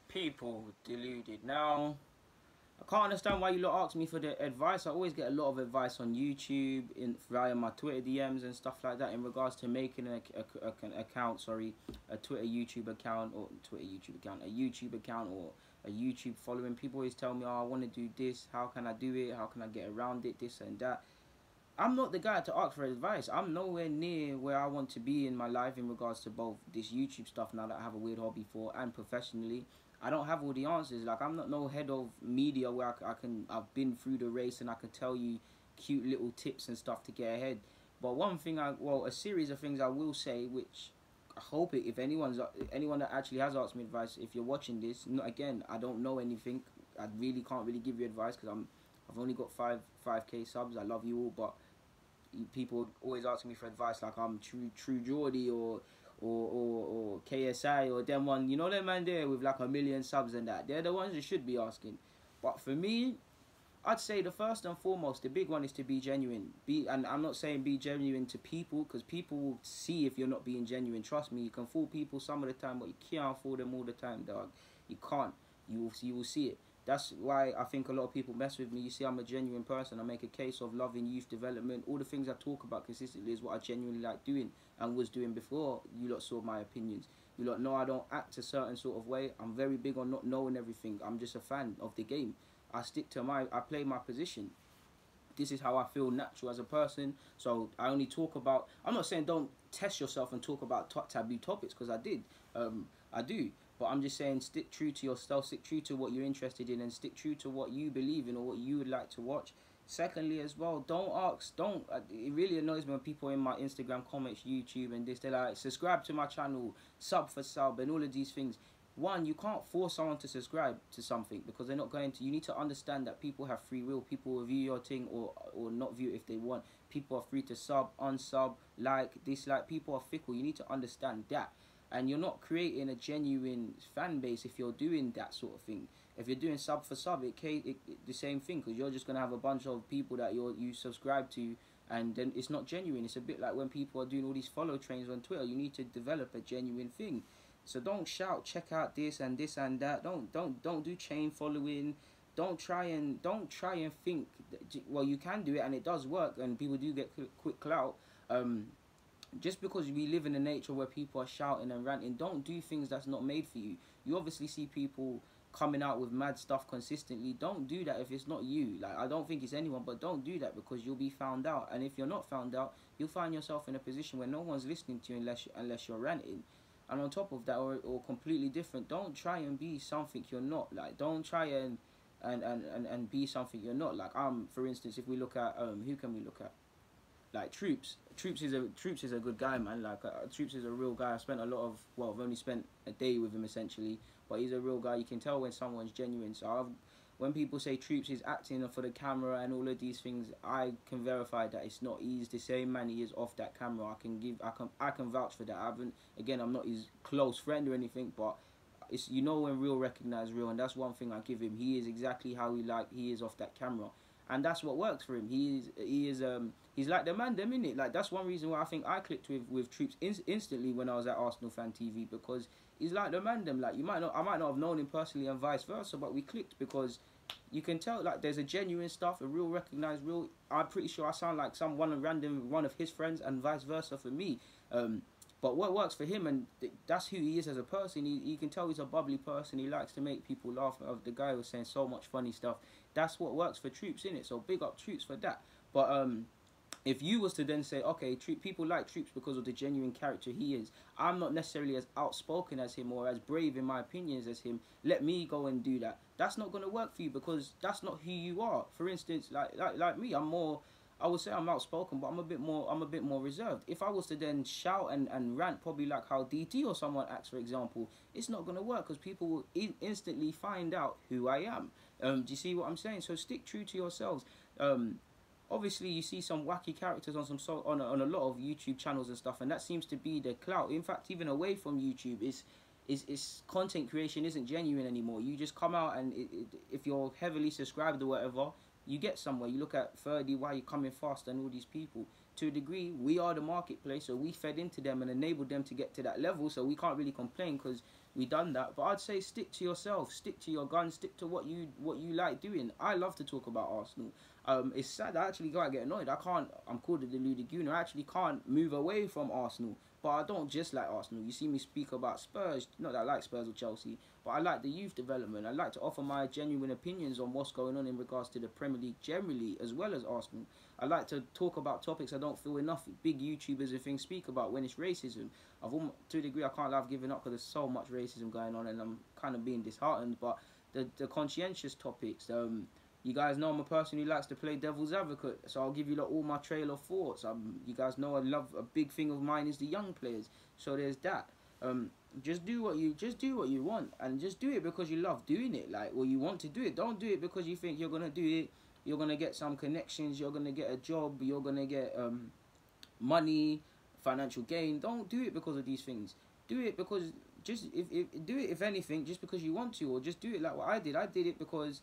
People deluded. Now, I can't understand why you lot ask me for the advice. I always get a lot of advice on YouTube, via my Twitter DMs and stuff like that in regards to making an account, sorry, a Twitter YouTube account or Twitter YouTube account, a YouTube account or a YouTube following. People always tell me, oh, I want to do this. How can I do it? How can I get around it? This and that. I'm not the guy to ask for advice. I'm nowhere near where I want to be in my life in regards to both this YouTube stuff now that I have a weird hobby for and professionally. I don't have all the answers. Like, I'm not no head of media where I've been through the race and I can tell you cute little tips and stuff to get ahead. But one thing a series of things I will say, which I hope it, if anyone that actually has asked me advice, if you're watching this, again, I don't know anything. I really can't really give you advice because I've only got 5k subs. I love you all, but people always asking me for advice like I'm True Geordie or KSI or them one, you know, them man there with like 1 million subs and that. They're the ones you should be asking. But for me, I'd say the first and foremost, the big one is to be genuine. And I'm not saying be genuine to people, because people will see if you're not being genuine. Trust me, you can fool people some of the time, but you can't fool them all the time, dog. You can't. You will see it. That's why I think a lot of people mess with me. You see, I'm a genuine person. I make a case of loving youth development. All the things I talk about consistently is what I genuinely like doing and was doing before you lot saw my opinions. You lot know I don't act a certain sort of way. I'm very big on not knowing everything. I'm just a fan of the game. I play my position. This is how I feel natural as a person. So I only talk about, I'm not saying don't test yourself and talk about taboo topics, because I do. But I'm just saying stick true to yourself, stick true to what you're interested in, and stick true to what you believe in or what you would like to watch. Secondly as well, it really annoys me when people in my Instagram comments, YouTube and this, they're like, subscribe to my channel, sub for sub and all of these things. One, you can't force someone to subscribe to something because they're not going to. You need to understand that people have free will. People will view your thing or not view it if they want. People are free to sub, unsub, like, dislike. People are fickle. You need to understand that. And you're not creating a genuine fan base if you're doing that sort of thing. If you're doing sub for sub, the same thing, because you're just going to have a bunch of people that you subscribe to, and then it's not genuine. It's a bit like when people are doing all these follow trains on Twitter. You need to develop a genuine thing. So don't shout, check out this and that. Don't do chain following. Don't try and think. Well, you can do it and it does work, and people do get quick clout. Just because we live in a nature where people are shouting and ranting, don't do things that's not made for you. You obviously see people coming out with mad stuff consistently. Don't do that if it's not you. Like, I don't think it's anyone, but don't do that because you'll be found out. And if you're not found out, you'll find yourself in a position where no one's listening to you unless you're ranting. And on top of that, or completely different, don't try and be something you're not. Like, don't try and be something you're not. Like, for instance, if we look at who can we look at? Like Troops. Troops is a good guy, man. Like, Troops is a real guy. I've only spent a day with him essentially, but he's a real guy. You can tell when someone's genuine. So when people say Troops is acting for the camera and all of these things, I can verify that it's not. He's the same man he is off that camera. I can vouch for that. I'm not his close friend or anything, but it's, you know, when real recognize real, and that's one thing I give him. He is exactly how he is off that camera. And that's what works for him. He's like the man, them in it. Like, that's one reason why I think I clicked with Troops instantly when I was at Arsenal Fan TV, because he's like the man, them. Like, I might not have known him personally and vice versa, but we clicked because you can tell, like, there's a genuine stuff, a real recognized real. I'm pretty sure I sound like one of his friends, and vice versa for me. But what works for him, and that's who he is as a person. You can tell he's a bubbly person. He likes to make people laugh. The guy was saying so much funny stuff. That's what works for Troops, innit? So big up Troops for that. But if you was to then say, okay, people like Troops because of the genuine character he is, I'm not necessarily as outspoken as him or as brave in my opinions as him, let me go and do that. That's not going to work for you because that's not who you are. For instance, like me, I would say I'm outspoken, but I'm a bit more reserved. If I was to then shout and rant, probably like how DT or someone acts, for example, it's not going to work because people will instantly find out who I am. Do you see what I'm saying? So stick true to yourselves. Obviously, you see some wacky characters on a lot of YouTube channels and stuff, and that seems to be the clout. In fact, even away from YouTube, is content creation isn't genuine anymore. You just come out and if you're heavily subscribed or whatever, you get somewhere. You look at 30, why you coming fast, and all these people. To a degree, we are the marketplace, so we fed into them and enabled them to get to that level, so we can't really complain because we done that. But I'd say stick to yourself, stick to your guns, stick to what you like doing. I love to talk about Arsenal. It's sad. I actually go and get annoyed. I can't. I'm called a deluded gooner. I actually can't move away from Arsenal. But I don't just like Arsenal. You see me speak about Spurs. Not that I like Spurs or Chelsea, but I like the youth development. I like to offer my genuine opinions on what's going on in regards to the Premier League generally, as well as Arsenal. I like to talk about topics I don't feel enough big YouTubers and things speak about when it's racism. To a degree, I can't lie, I've given up because there's so much racism going on, and I'm kind of being disheartened. But the conscientious topics, you guys know I'm a person who likes to play devil's advocate, so I'll give you like all my trail of thoughts. You guys know I love, a big thing of mine is the young players, so there's that. Just do what you want, and just do it because you love doing it, like, or you want to do it. Don't do it because you think you're gonna do it. You're gonna get some connections. You're gonna get a job. You're gonna get money, financial gain. Don't do it because of these things. Do it because if anything, just because you want to, or just do it like what I did. I did it because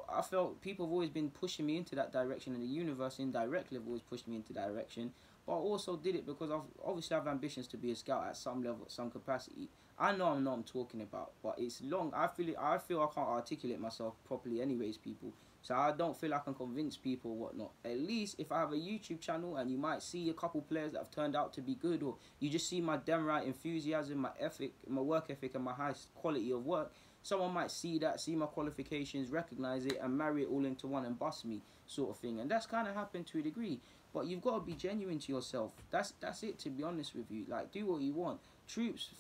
I felt people have always been pushing me into that direction, and the universe indirectly have always pushed me into that direction. But I also did it because I have ambitions to be a scout at some level, at some capacity. I know I'm not what I'm talking about, but it's long. I feel I can't articulate myself properly anyways, people. So I don't feel I can convince people or whatnot. At least if I have a YouTube channel and you might see a couple players that have turned out to be good, or you just see my damn right enthusiasm, my ethic, my work ethic, and my high quality of work, someone might see that, see my qualifications, recognize it, and marry it all into one and bust me, sort of thing. And that's kind of happened to a degree. But you've got to be genuine to yourself. That's it, to be honest with you. Like, do what you want.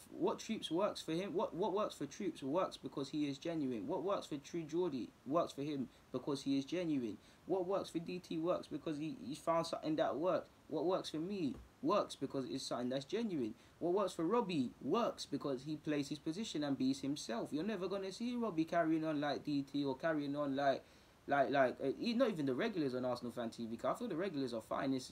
What Troops works for him, what works for Troops works because he is genuine. What works for True Geordie works for him because he is genuine. What works for DT works because he's found something that works. What works for me works because it's something that's genuine. What works for Robbie works because he plays his position and beats himself. You're never going to see Robbie carrying on like DT, or carrying on like not even the regulars on Arsenal Fan TV. I feel the regulars are fine. It's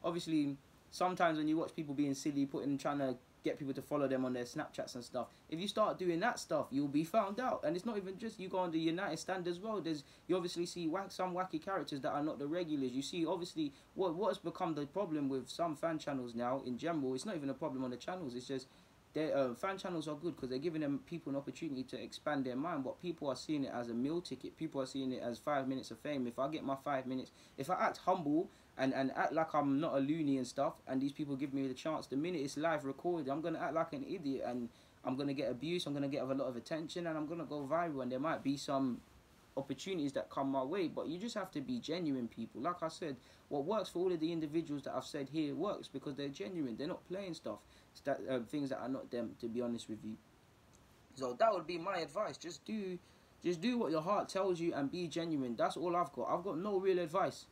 obviously sometimes when you watch people being silly, trying to get people to follow them on their Snapchats and stuff, if you start doing that stuff, you'll be found out. And it's not even just, you go on the United stand as well. You obviously see some wacky characters that are not the regulars. You see, obviously, what has become the problem with some fan channels now in general, it's not even a problem on the channels, it's just fan channels are good because they're giving them people an opportunity to expand their mind, but people are seeing it as a meal ticket. People are seeing it as 5 minutes of fame. If I get my 5 minutes, if I act humble and act like I'm not a loony and stuff, and these people give me the chance, the minute it's live recorded, I'm going to act like an idiot, and I'm going to get abused, I'm going to get a lot of attention, and I'm going to go viral, and there might be some opportunities that come my way. But you just have to be genuine, people. Like I said, what works for all of the individuals that I've said here works because they're genuine. They're not playing stuff, things that are not them, to be honest with you. So that would be my advice. Just do what your heart tells you and be genuine. That's all I've got. I've got no real advice.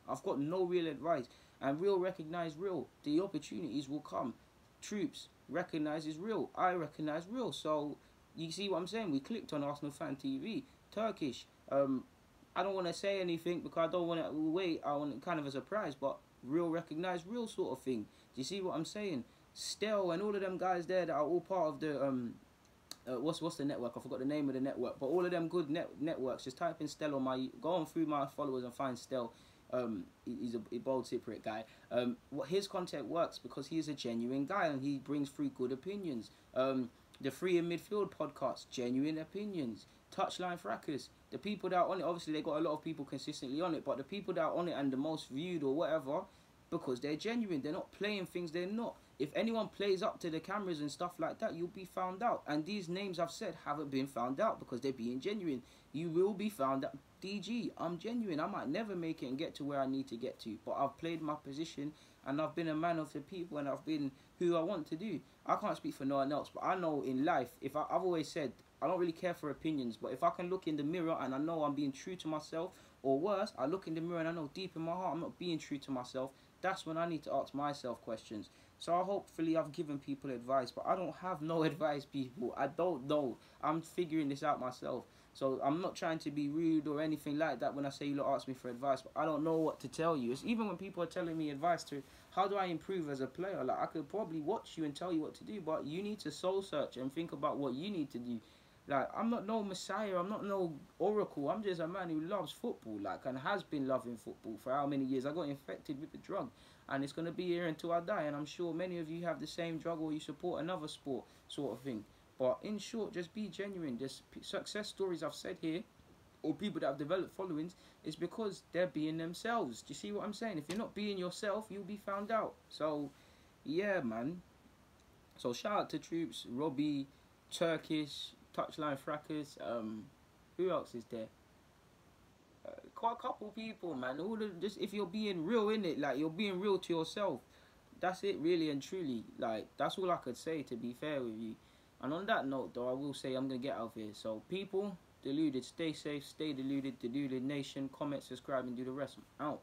And real recognize real. The opportunities will come. Troops recognizes real. I recognize real. So you see what I'm saying? We clicked on Arsenal Fan TV. Turkish. I don't want to say anything because I don't want to wait. I want it kind of a surprise, but real recognize real sort of thing. Do you see what I'm saying? Stel and all of them guys there that are all part of the what's the network? I forgot the name of the network, but all of them good networks. Just type in Stel on go on through my followers and find Stel. He's a bold Cypriot guy. His content works because he is a genuine guy and he brings through good opinions. The Free in Midfield podcast, genuine opinions. Touchline Fracas, the people that are on it, obviously they got a lot of people consistently on it, but the people that are on it and the most viewed or whatever, because they're genuine, they're not playing things they're not. If anyone plays up to the cameras and stuff like that, you'll be found out. And these names I've said haven't been found out because they're being genuine. You will be found out. DG, I'm genuine. I might never make it and get to where I need to get to, but I've played my position and I've been a man of the people and I've been who I want to do. I can't speak for no one else, but I know in life, I've always said, I don't really care for opinions, but if I can look in the mirror and I know I'm being true to myself, or worse, I look in the mirror and I know deep in my heart I'm not being true to myself, that's when I need to ask myself questions. So hopefully I've given people advice, but I don't have no advice, people. I don't know. I'm figuring this out myself. So I'm not trying to be rude or anything like that when I say you lot ask me for advice, but I don't know what to tell you. It's even when people are telling me advice to how do I improve as a player, like I could probably watch you and tell you what to do, but you need to soul search and think about what you need to do. Like, I'm not no messiah, I'm not no oracle, I'm just a man who loves football, like, and has been loving football for how many years. I got infected with the drug, and it's going to be here until I die, and I'm sure many of you have the same drug or you support another sport, sort of thing. But in short, just be genuine. Just success stories I've said here, or people that have developed followings, is because they're being themselves. Do you see what I'm saying? If you're not being yourself, you'll be found out. So, yeah, man. So shout out to Troops, Robbie, Turkish, Touchline Fracas. Who else is there? Quite a couple people, man. All the, just if you're being real in it, like you're being real to yourself. That's it, really and truly. Like that's all I could say. To be fair with you. And on that note, though, I will say I'm gonna get out of here. So people, deluded, stay safe, stay deluded, deluded nation. Comment, subscribe, and do the rest. I'm out.